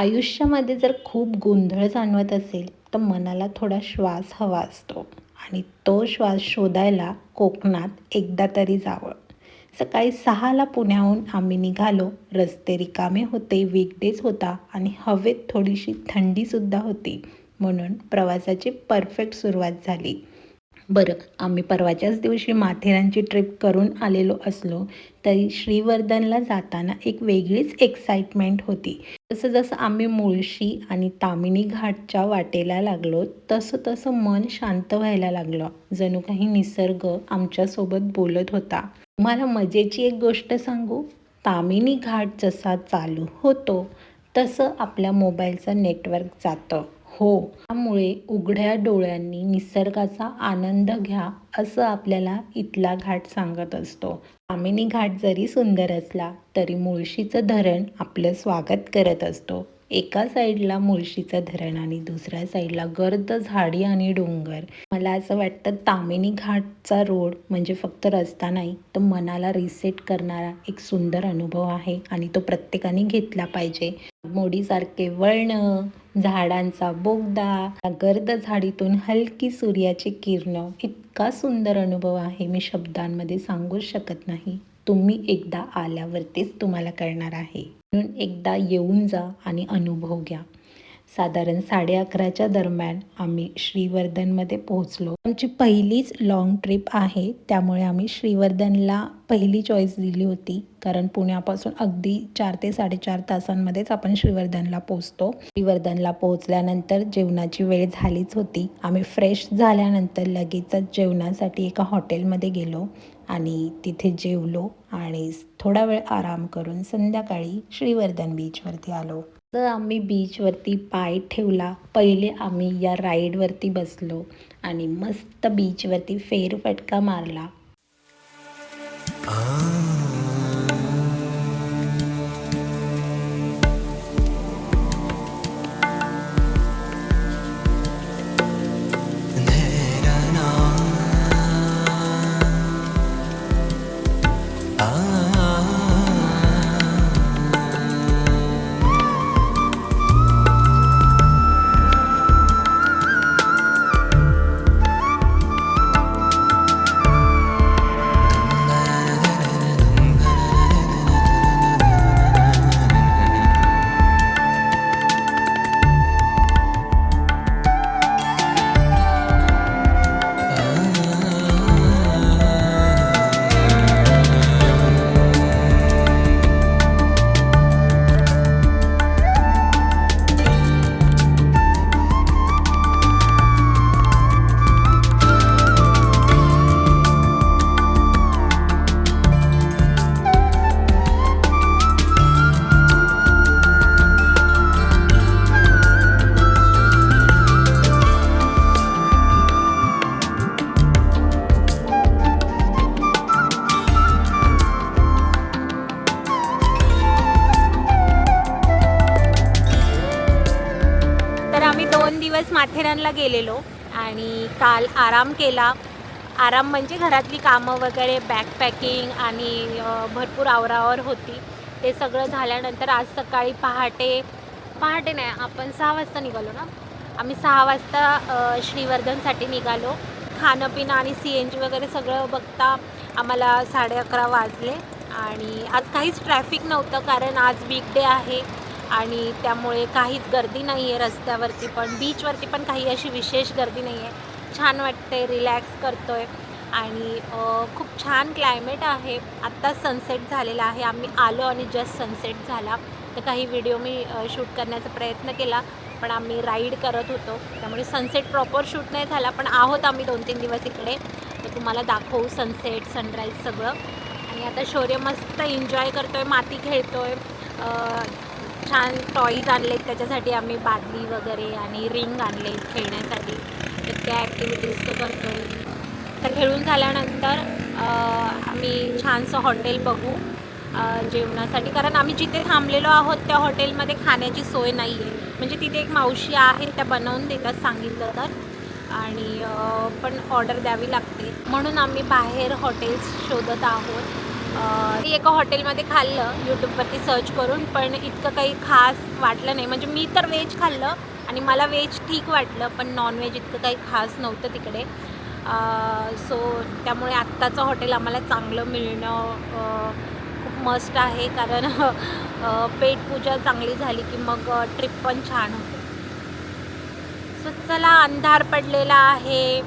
आयुष्यामध्ये जर खूप गोंधळ जाणवत असेल तर मनाला थोडा श्वास हवा असतो आणि तो श्वास शोधायला कोकणात एकदा तरी जावं. सकाळी 6ला पुण्याहून आम्ही निघालो. रस्ते रिकामे होते, वीकडेज होता आणि हवेत थोडीशी थंडीसुद्धा होती, म्हणून प्रवासाची परफेक्ट सुरुवात झाली. बरं, आम्ही परवाच्याच दिवशी माथेरानची ट्रिप करून आलेलो असलो तरी श्रीवर्धनला जाताना एक वेगळीच एक्साइटमेंट होती. जसं जसं आम्ही मुळशी आणि ताम्हिणी घाटच्या वाटेला लागलो तसं तसं मन शांत व्हायला लागलं. जणू काही निसर्ग आमच्यासोबत बोलत होता. तुम्हाला मजेची एक गोष्ट सांगू? ताम्हिणी घाट जसा चालू होतो तसं आपल्या मोबाईलचं नेटवर्क जातं. हो, त्यामुळे उघड्या डोळ्यांनी निसर्गाचा आनंद घ्या असं आपल्याला इथला घाट सांगत असतो. ताम्हिणी घाट जरी सुंदर असला तरी मुळशीचं धरण आपलं स्वागत करत असतो. एका साईडला मुळशीचं धरण आणि दुसऱ्या साईडला गर्द झाडी आणि डोंगर. मला असं वाटतं ताम्हिणी घाटचा रोड म्हणजे फक्त रस्ता नाही तर मनाला रिसेट करणारा एक सुंदर अनुभव आहे आणि तो प्रत्येकाने घेतला पाहिजे. मोडीसारखे वळणं, झाडांचा बोगदा, गर्द झाडीतून हलकी सूर्याची किरणं, इतका सुंदर अनुभव आहे, मी शब्दांमध्ये सांगूच शकत नाही. तुम्ही एकदा आल्यावरतीच तुम्हाला कळणार आहे. म्हणून एकदा येऊन जा आणि अनुभव घ्या. साधारण 11:30च्या दरम्यान आम्ही श्रीवर्धनमध्ये पोहोचलो. आमची पहिलीच लाँग ट्रिप आहे, त्यामुळे आम्ही श्रीवर्धनला पहिली चॉईस दिली होती, कारण पुण्यापासून अगदी 4 ते 4.5 तासांमध्येच आपण श्रीवर्धनला पोहोचतो. श्रीवर्धनला पोहोचल्यानंतर जेवणाची वेळ झालीच होती. आम्ही फ्रेश झाल्यानंतर लगेचच जेवणासाठी एका हॉटेलमध्ये गेलो आणि तिथे जेवलो आणि थोडा वेळ आराम करून संध्याकाळी श्रीवर्धन बीचवरती आलो. तर आम्ही बीचवरती पाय ठेवला. पहिले आम्ही या राईडवरती बसलो आणि मस्त बीचवरती फेरफटका मारला. आम्ही 2 दिवस माथेरानला गेलेलो आणि काल आराम केला. आराम म्हणजे घरातली कामं वगैरे, बॅगपॅकिंग आणि भरपूर आवरावर होती. ते सगळं झाल्यानंतर आज सकाळी पहाटे नाही, आपण 6 वाजता निघालो ना. आम्ही 6 वाजता श्रीवर्धनसाठी निघालो. खाणंपिणं आणि CNG वगैरे सगळं बघता आम्हाला 11:30 वाजले आणि आज काहीच ट्रॅफिक नव्हतं, कारण आज वीकडे आहे आणि त्यामुळे काहीच गर्दी नाही आहे रस्त्यावरती, पण बीचवरती पण काही अशी विशेष गर्दी नाही आहे. छान वाटते, रिलॅक्स करतो आहे आणि खूप छान क्लायमेट आहे. आत्ता सनसेट झालेला आहे. आम्ही आलो आणि जस्ट सनसेट झाला. तर काही व्हिडिओ मी शूट करण्याचा प्रयत्न केला, पण आम्ही राईड करत होतो, त्यामुळे सनसेट प्रॉपर शूट नाही झाला. पण आहोत आम्ही 2-3 दिवस इकडे, तर तुम्हाला दाखवू सनसेट, सनराईज सगळं. आणि आता शौर्य मस्त एन्जॉय करतो आहे, माती खेळतो आहे. छान टॉईज आणलेत त्याच्यासाठी, आम्ही बादली वगैरे आणि रिंग आणले खेळण्यासाठी. तर त्या ॲक्टिव्हिटीज तो करतो आहे. तर खेळून झाल्यानंतर आम्ही छानसं हॉटेल बघू जेवणासाठी, कारण आम्ही जिथे थांबलेलो आहोत त्या हॉटेलमध्ये खाण्याची सोय नाही आहे. म्हणजे तिथे एक मावशी आहे, त्या बनवून देतात सांगितलं तर, आणि पण ऑर्डर द्यावी लागते, म्हणून आम्ही बाहेर हॉटेल्स शोधत आहोत. एका हॉटेलमध्ये खाल्लं यूट्यूबवरती सर्च करून, पण इतकं काही खास वाटलं नाही. म्हणजे मी तर व्हेज खाल्लं आणि मला व्हेज ठीक वाटलं, पण नॉनव्हेज इतकं काही खास नव्हतं तिकडे. सो त्यामुळे आत्ताचं हॉटेल आम्हाला चांगलं मिळणं खूप मस्ट आहे, कारण पेटपूजा चांगली झाली की मग ट्रिप पण छान होते. सो चला, अंधार पडलेला आहे,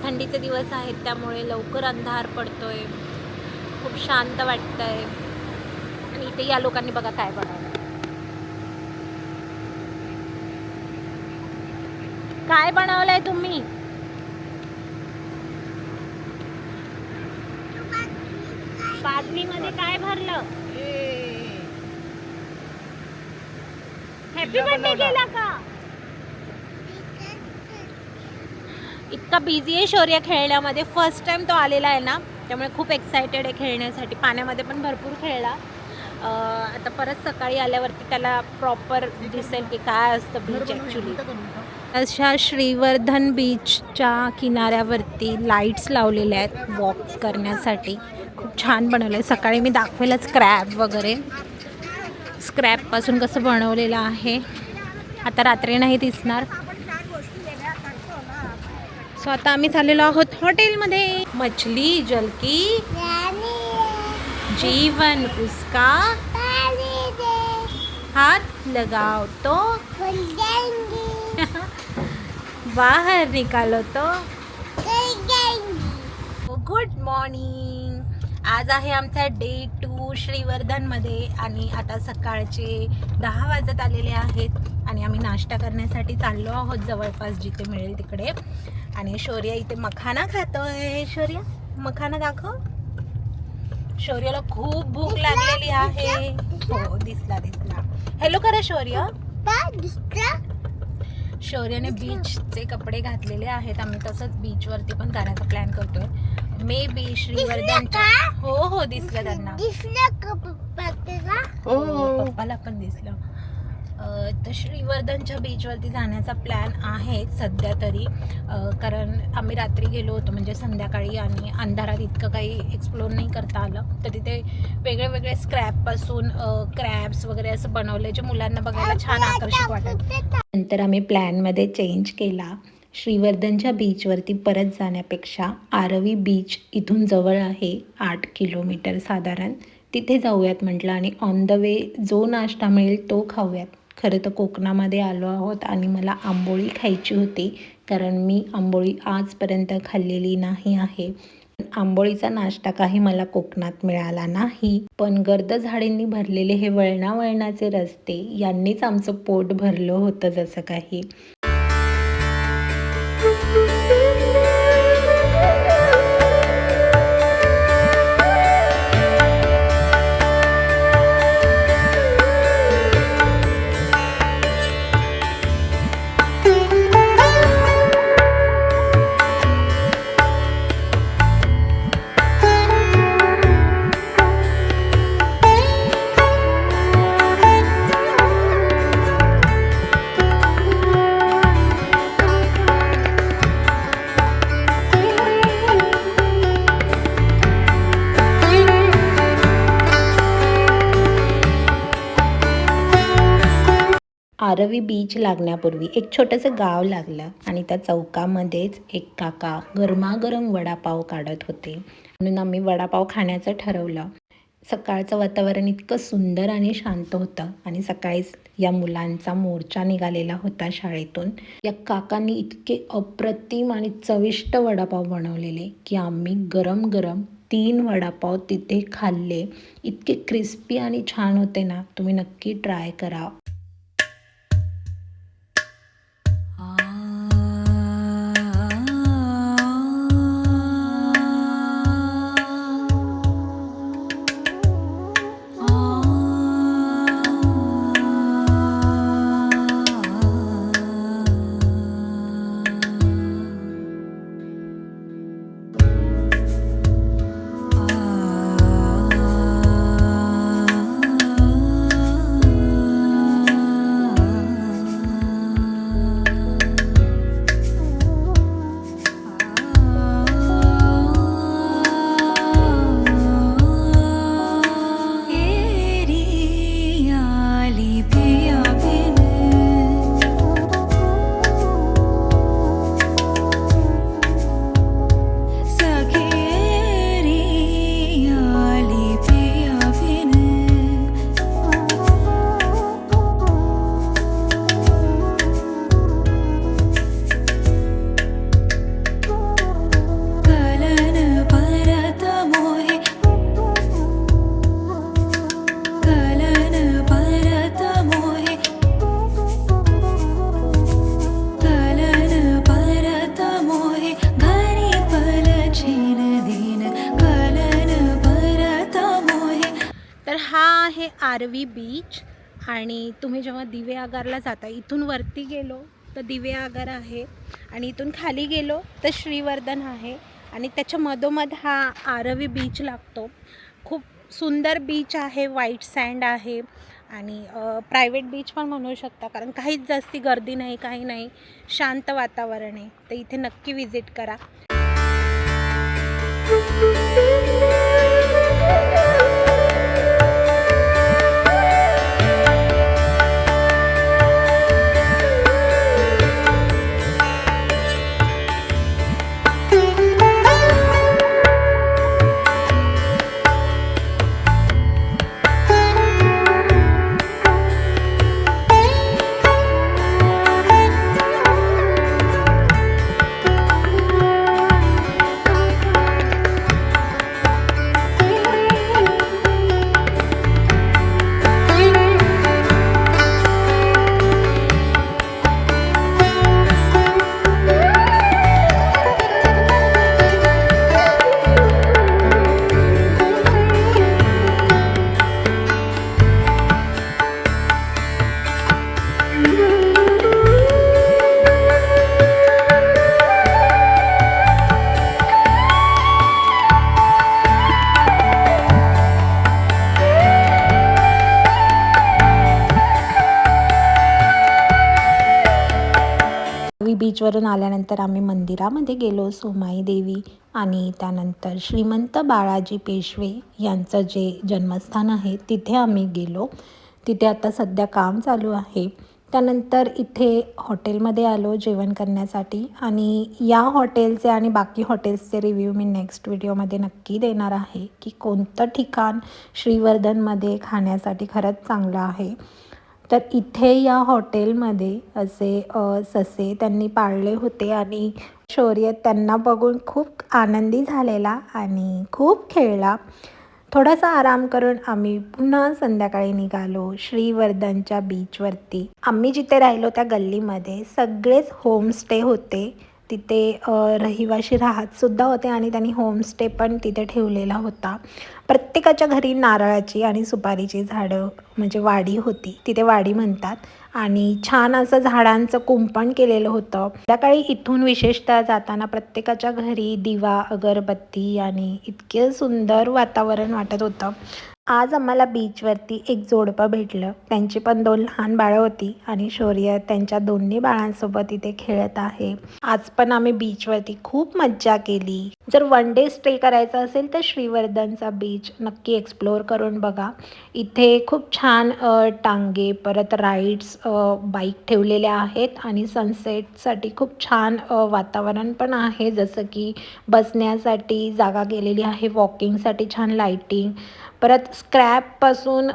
थंडीचे दिवस आहेत त्यामुळे लवकर अंधार पडतोय, खूप शांत वाटतंय. आणि इथे या लोकांनी बघा काय बनवलं. काय बनवलंय तुम्ही? बादलीमध्ये काय भरलं? हॅपी बर्थडे केला का? इतका बिझी आहे शौर्य खेळण्यामध्ये. फर्स्ट टाइम तो आलेला आहे ना, त्यामुळे खूप एक्सायटेड आहे खेळण्यासाठी. पाण्यामध्ये पण भरपूर खेळला. आता परत सकाळी आल्यावरती त्याला प्रॉपर दिसेल की काय असतं बीच ॲक्च्युली. अशा श्रीवर्धन बीचच्या किनाऱ्यावरती लाईट्स लावलेल्या आहेत वॉक करण्यासाठी. खूप छान बनवलं आहे. सकाळी मी दाखवेलच स्क्रॅब वगैरे, स्क्रॅबपासून कसं बनवलेलं आहे. आता रात्री नाही दिसणार. सो आता आम्ही चाललेलो आहोत हॉटेलमध्ये. मछली जलकी जीवन उसका हाथ लगाओ तो बाहर निकालो तो. Good morning. आज आहे आमचा डे 2 श्रीवर्धनमध्ये आणि आता सकाळचे 10 वाजत आलेले आहेत आणि आम्ही नाश्ता करण्यासाठी चाललो आहोत जवळपास जिथे मिळेल तिकडे. आणि शौर्य इथे मखाना खातोय. शौर्य मखाना दाखव. शौर्याला खूप भूक लागलेली आहे. हो, दिसला. हॅलो करा शौर्य. शौर्याने बीचचे कपडे घातलेले आहेत. आम्ही तसंच बीचवरती पण जाण्याचा प्लॅन करतोय. May be श्रीवर्धनच्या. हो दिसलं त्यांना. पप्पाला पण दिसलं. तर श्रीवर्धनच्या बीचवरती जाण्याचा प्लॅन आहे सध्या तरी, कारण आम्ही रात्री गेलो होतो म्हणजे संध्याकाळी, आणि अंधारात इतकं काही एक्सप्लोर नाही करता आलं. तर तिथे वेगळे वेगळे स्क्रॅबपासून क्रॅब्स वगैरे असं बनवलं जे मुलांना बघायला छान आकर्षक वाटत. नंतर आम्ही प्लॅनमध्ये चेंज केला. श्रीवर्धनच्या बीचवरती परत जाण्यापेक्षा आरवी बीच इथून जवळ आहे, 8 किलोमीटर साधारण. तिथे जाऊयात म्हटलं आणि ऑन द वे जो नाश्ता मिळेल तो खाऊयात. खरं तर कोकणामध्ये आलो आहोत आणि मला आंबोळी खायची होती, कारण मी आंबोळी आजपर्यंत खाल्लेली नाही आहे. आंबोळीचा नाश्ता काही मला कोकणात मिळाला नाही, पण गर्द झाडींनी भरलेले हे वळणावळणाचे रस्ते यांनीच आमचं पोट भरलं होतं जसं काही. आरवी बीच लागण्यापूर्वी एक छोटंसं गाव लागलं आणि त्या चौकामध्येच एक काका गरमागरम वडापाव काढत होते, म्हणून आम्ही वडापाव खाण्याचं ठरवलं. सकाळचं वातावरण इतकं सुंदर आणि शांत होतं आणि सकाळीच या मुलांचा मोर्चा निघालेला होता शाळेतून. या काकांनी इतके अप्रतिम आणि चविष्ट वडापाव बनवलेले की आम्ही गरम गरम 3 वडापाव तिथे खाल्ले. इतके क्रिस्पी आणि छान होते ना, तुम्ही नक्की ट्राय करा. आरवी बीच. आणि तुम्ही जेव्हा दिवे आगारला जाता, इथून वरती गेलो तर दिवे आगार आहे आणि इथून खाली गेलो तर श्रीवर्धन आहे आणि त्याच्या मधोमध हा आरवी बीच लागतो. खूप सुंदर बीच आहे, व्हाईट सँड आहे आणि प्रायव्हेट बीच पण म्हणू शकता, कारण काहीच जास्ती गर्दी नाही, काही नाही, शांत वातावरण आहे. तर इथे नक्की विजिट करा. बीचवरून आल्यानंतर आम्ही मंदिरामध्ये गेलो, सोमाई देवी, आणि त्यानंतर श्रीमंत बाळाजी पेशवे यांचं जे जन्मस्थान आहे तिथे आम्ही गेलो. तिथे आता सध्या काम चालू आहे. त्यानंतर इथे हॉटेलमध्ये आलो जेवण करण्यासाठी, आणि या हॉटेलचे आणि बाकी हॉटेल्सचे रिव्ह्यू मी नेक्स्ट व्हिडिओमध्ये नक्की देणार आहे की कोणतं ठिकाण श्रीवर्धनमध्ये खाण्यासाठी खरंच चांगलं आहे. तर इथे या हॉटेलमध्ये असे ससे त्यांनी पाळले होते आणि शौर्य त्यांना बघून खूप आनंदी झालेला आणि खूप खेळला. थोडासा आराम करून आम्ही पुन्हा संध्याकाळी निघालो श्रीवर्धनच्या बीचवरती. आम्ही जिथे राहिलो त्या गल्लीमध्ये सगळेच होमस्टे होते. तिथे रहिवाशी राहतसुद्धा होते आणि त्यांनी होमस्टे पण तिथे ठेवलेला होता. प्रत्येकाच्या घरी नारळाची आणि सुपारीची झाडं म्हणजे वाडी होती, तिथे वाडी म्हणतात, आणि छान असं झाडांचं कुंपण केलेलं होतं. संध्याकाळी इथून विशेषतः जाताना प्रत्येकाच्या घरी दिवा, अगरबत्ती आणि इतके सुंदर वातावरण वाटत होतं. आज आम्हाला बीचवरती एक जोडपं भेटलं. त्यांची पण 2 लहान बाळं होती आणि शौर्य त्यांच्या दोन्ही बाळांसोबत इथे खेळत आहे. आज पण आम्ही बीचवरती खूप मज्जा केली. जर 1 डे स्टे करायचा असेल तर श्रीवर्धनचा बीच नक्की एक्सप्लोअर करून बघा. इथे खूप छान टांगे, परत राईड्स, बाईक ठेवलेल्या आहेत आणि सनसेटसाठी खूप छान वातावरण पण आहे. जसं की बसण्यासाठी जागा केलेली आहे, वॉकिंगसाठी छान लाईटिंग, परत स्क्रॅपपासून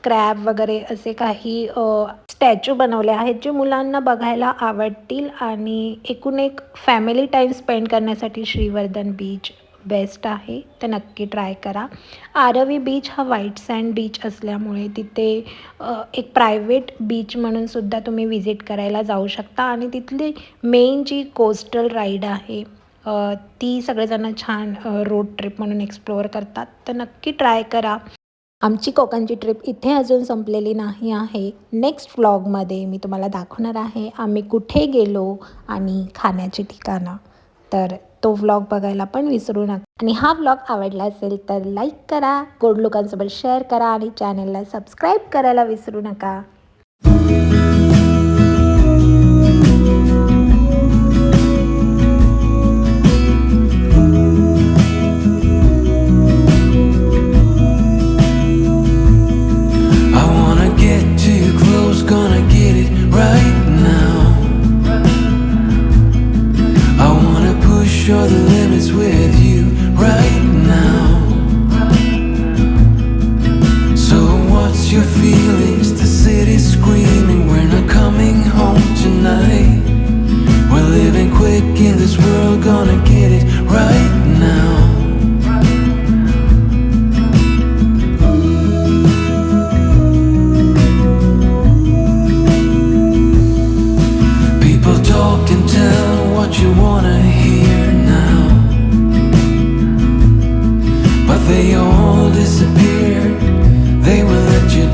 क्रॅब वगैरे असे काही स्टॅच्यू बनवले आहेत जे मुलांना बघायला आवडतील. आणि एकूण एक फॅमिली टाईम स्पेंड करण्यासाठी श्रीवर्धन बीच बेस्ट आहे, तर नक्की ट्राय करा. आरवी बीच हा व्हाईट सँड बीच असल्यामुळे तिथे एक प्रायव्हेट बीच म्हणून सुद्धा तुम्ही विजिट करायला जाऊ शकता आणि तिथली मेन जी कोस्टल राईड आहे ती सगळेजण छान रोड ट्रिप म्हणून एक्सप्लोअर करतात, तर नक्की ट्राय करा. आमची कोकणची ट्रिप इथे अजून संपलेली नाही आहे. नेक्स्ट व्लॉगमध्ये मी तुम्हाला दाखवणार आहे आम्ही कुठे गेलो आणि खाण्याची ठिकाणं. तर तो व्लॉग बघायला पण विसरू नका. आणि हा व्लॉग आवडला असेल तर लाईक करा, गोड लोकांसोबत शेअर करा आणि चॅनलला सबस्क्राईब करायला विसरू नका. Show the limits with you right now. So what's your feelings? The city's screaming, we're not coming home tonight. We're living quick in this world, gonna get it right now. People talk and tell what you wanna hear, they all disappeared. They will let you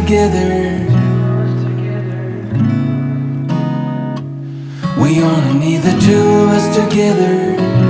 together. We only need the two of us together.